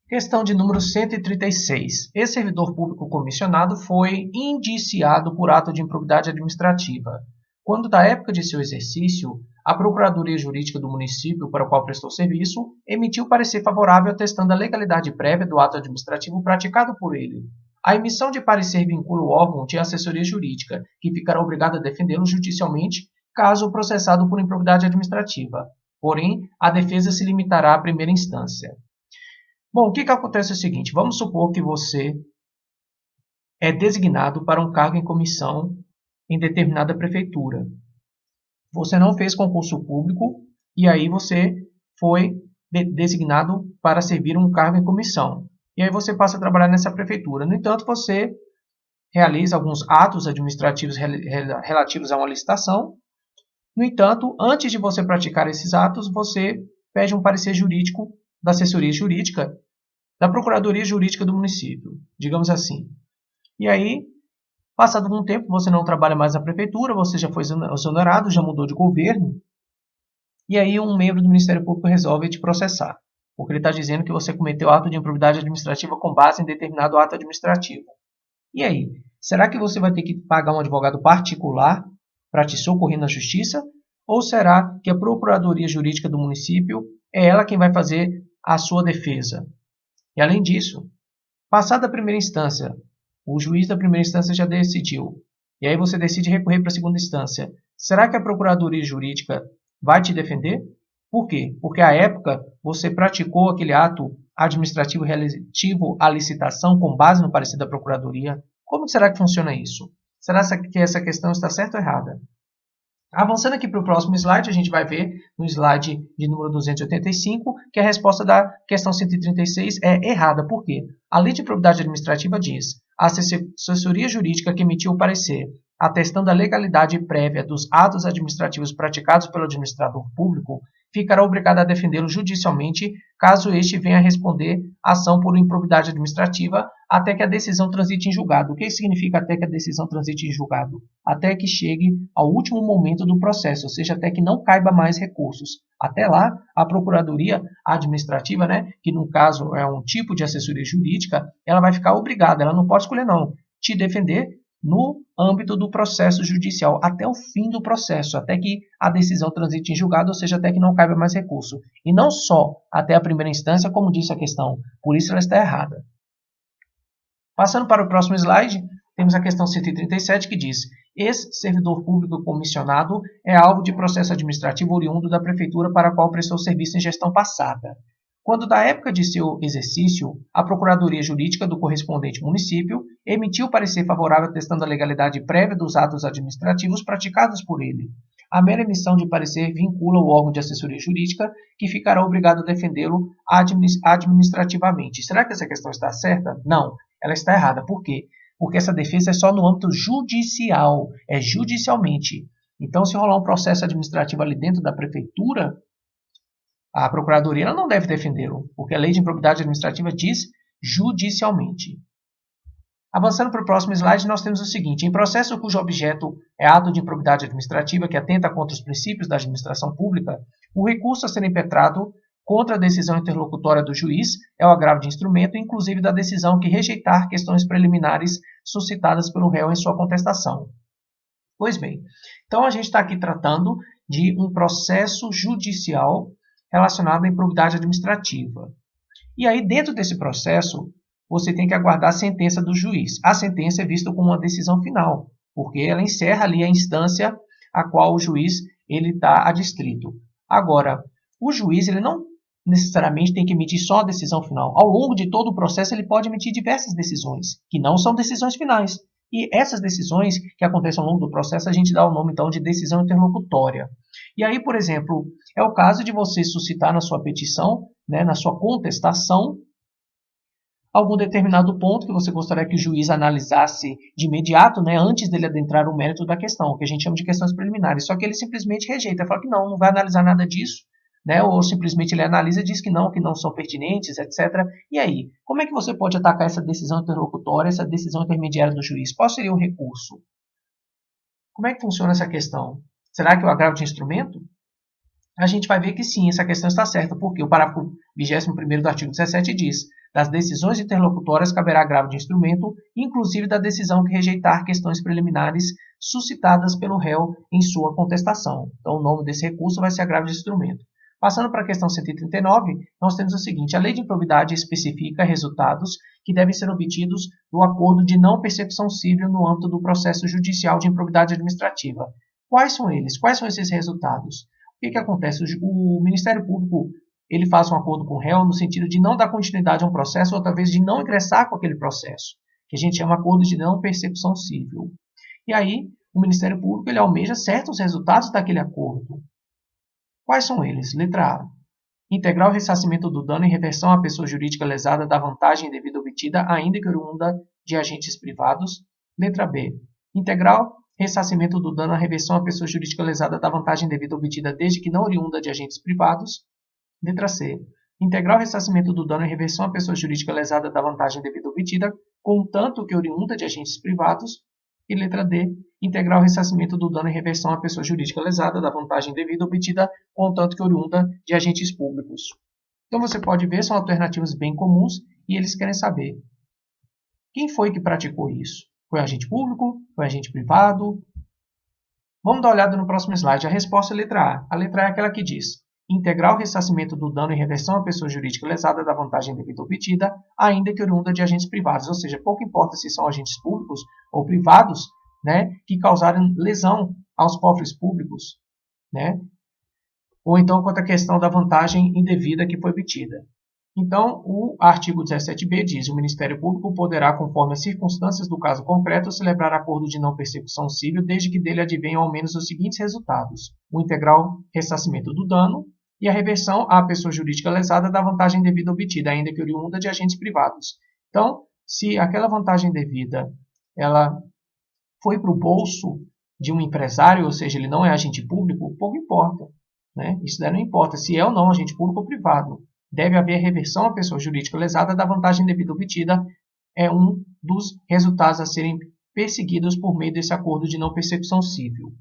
Questão de número 136. Esse servidor público comissionado foi indiciado por ato de improbidade administrativa, quando, da época de seu exercício, a Procuradoria Jurídica do município para o qual prestou serviço emitiu parecer favorável atestando a legalidade prévia do ato administrativo praticado por ele. A emissão de parecer vincula o órgão de assessoria jurídica, que ficará obrigado a defendê-lo judicialmente caso processado por improbidade administrativa. Porém, a defesa se limitará à primeira instância. Bom, o que acontece é o seguinte, vamos supor que você é designado para um cargo em comissão em determinada prefeitura. Você não fez concurso público e aí você foi designado para servir um cargo em comissão. E aí você passa a trabalhar nessa prefeitura. No entanto, você realiza alguns atos administrativos relativos a uma licitação. No entanto, antes de você praticar esses atos, você pede um parecer jurídico da assessoria jurídica da Procuradoria Jurídica do município, digamos assim. E aí, passado algum tempo, você não trabalha mais na prefeitura, você já foi exonerado, já mudou de governo, e aí um membro do Ministério Público resolve te processar, porque ele está dizendo que você cometeu ato de improbidade administrativa com base em determinado ato administrativo. E aí, será que você vai ter que pagar um advogado particular para te socorrer na justiça? Ou será que a Procuradoria Jurídica do município é ela quem vai fazer a sua defesa? E além disso, passada a primeira instância, o juiz da primeira instância já decidiu, e aí você decide recorrer para a segunda instância. Será que a Procuradoria Jurídica vai te defender? Por quê? Porque à época você praticou aquele ato administrativo relativo à licitação com base no parecer da Procuradoria. Como será que funciona isso? Será que essa questão está certa ou errada? Avançando aqui para o próximo slide, a gente vai ver no slide de número 285 que a resposta da questão 136 é errada. Por quê? A Lei de Improbidade Administrativa diz: a assessoria jurídica que emitiu o parecer atestando a legalidade prévia dos atos administrativos praticados pelo administrador público ficará obrigada a defendê-lo judicialmente caso este venha a responder à ação por improbidade administrativa até que a decisão transite em julgado. O que significa até que a decisão transite em julgado? Até que chegue ao último momento do processo, ou seja, até que não caiba mais recursos. Até lá, a Procuradoria Administrativa, que no caso é um tipo de assessoria jurídica, ela vai ficar obrigada, ela não pode escolher não, te defender no âmbito do processo judicial, até o fim do processo, até que a decisão transite em julgado, ou seja, até que não caiba mais recurso. E não só até a primeira instância, como disse a questão, por isso ela está errada. Passando para o próximo slide, temos a questão 137 que diz: esse servidor público comissionado é alvo de processo administrativo oriundo da prefeitura para a qual prestou serviço em gestão passada. Quando, da época de seu exercício, a Procuradoria Jurídica do correspondente município emitiu parecer favorável atestando a legalidade prévia dos atos administrativos praticados por ele. A mera emissão de parecer vincula o órgão de assessoria jurídica, que ficará obrigado a defendê-lo administrativamente. Será que essa questão está certa? Não, ela está errada. Por quê? Porque essa defesa é só no âmbito judicial, é judicialmente. Então, se rolar um processo administrativo ali dentro da prefeitura, a Procuradoria não deve defendê-lo, porque a Lei de Improbidade Administrativa diz judicialmente. Avançando para o próximo slide, nós temos o seguinte: em processo cujo objeto é ato de improbidade administrativa que atenta contra os princípios da administração pública, o recurso a ser impetrado contra a decisão interlocutória do juiz é o agravo de instrumento, inclusive da decisão que rejeitar questões preliminares suscitadas pelo réu em sua contestação. Pois bem, então a gente está aqui tratando de um processo judicial relacionado à improbidade administrativa. E aí, dentro desse processo, você tem que aguardar a sentença do juiz. A sentença é vista como uma decisão final, porque ela encerra ali a instância a qual o juiz está adstrito. Agora, o juiz ele não necessariamente tem que emitir só a decisão final. Ao longo de todo o processo, ele pode emitir diversas decisões, que não são decisões finais. E essas decisões que acontecem ao longo do processo, a gente dá o nome, então, de decisão interlocutória. E aí, por exemplo, é o caso de você suscitar na sua petição, na sua contestação, algum determinado ponto que você gostaria que o juiz analisasse de imediato, antes dele adentrar o mérito da questão, que a gente chama de questões preliminares. Só que ele simplesmente rejeita, fala que não vai analisar nada disso, ou simplesmente ele analisa e diz que não são pertinentes, etc. E aí, como é que você pode atacar essa decisão interlocutória, essa decisão intermediária do juiz? Qual seria o recurso? Como é que funciona essa questão? Será que é o agravo de instrumento? a gente vai ver que sim, essa questão está certa, porque o parágrafo 21º do artigo 17 diz: das decisões interlocutórias caberá agravo de instrumento, inclusive da decisão que rejeitar questões preliminares suscitadas pelo réu em sua contestação. Então, o nome desse recurso vai ser agravo de instrumento. Passando para a questão 139, nós temos o seguinte: a lei de improbidade especifica resultados que devem ser obtidos do acordo de não persecução civil no âmbito do processo judicial de improbidade administrativa. Quais são eles? Quais são esses resultados? O que acontece? O Ministério Público ele faz um acordo com o réu no sentido de não dar continuidade a um processo ou talvez de não ingressar com aquele processo, que a gente chama acordo de não persecução civil. E aí, o Ministério Público ele almeja certos resultados daquele acordo. Quais são eles? Letra A. Integrar o ressarcimento do dano em reversão à pessoa jurídica lesada da vantagem devida obtida, ainda que oriunda de agentes privados. Letra B. Integrar ressarcimento do dano à reversão à pessoa jurídica lesada da vantagem devida obtida desde que não oriunda de agentes privados. Letra C. Integrar o ressarcimento do dano em reversão à pessoa jurídica lesada da vantagem devida obtida, contanto que oriunda de agentes privados. E letra D. Integrar o ressarcimento do dano em reversão à pessoa jurídica lesada da vantagem devida obtida, contanto que oriunda de agentes públicos. Então você pode ver, são alternativas bem comuns e eles querem saber quem foi que praticou isso. Foi agente público? Foi agente privado? Vamos dar uma olhada no próximo slide. A resposta é a letra A. A letra A é aquela que diz: integrar o ressarcimento do dano em reversão à pessoa jurídica lesada da vantagem devida obtida, ainda que oriunda de agentes privados. Ou seja, pouco importa se são agentes públicos ou privados, né, que causaram lesão aos cofres públicos, né, ou então quanto à questão da vantagem indevida que foi obtida. Então, o artigo 17b diz: o Ministério Público poderá, conforme as circunstâncias do caso concreto, celebrar acordo de não persecução civil, desde que dele advenham ao menos os seguintes resultados: o integral ressarcimento do dano e a reversão à pessoa jurídica lesada da vantagem devida obtida, ainda que oriunda de agentes privados. Então, se aquela vantagem devida ela foi para o bolso de um empresário, ou seja, ele não é agente público, pouco importa, né? Isso daí não importa se é ou não agente público ou privado. Deve haver reversão à pessoa jurídica lesada da vantagem devida obtida, é um dos resultados a serem perseguidos por meio desse acordo de não persecução civil.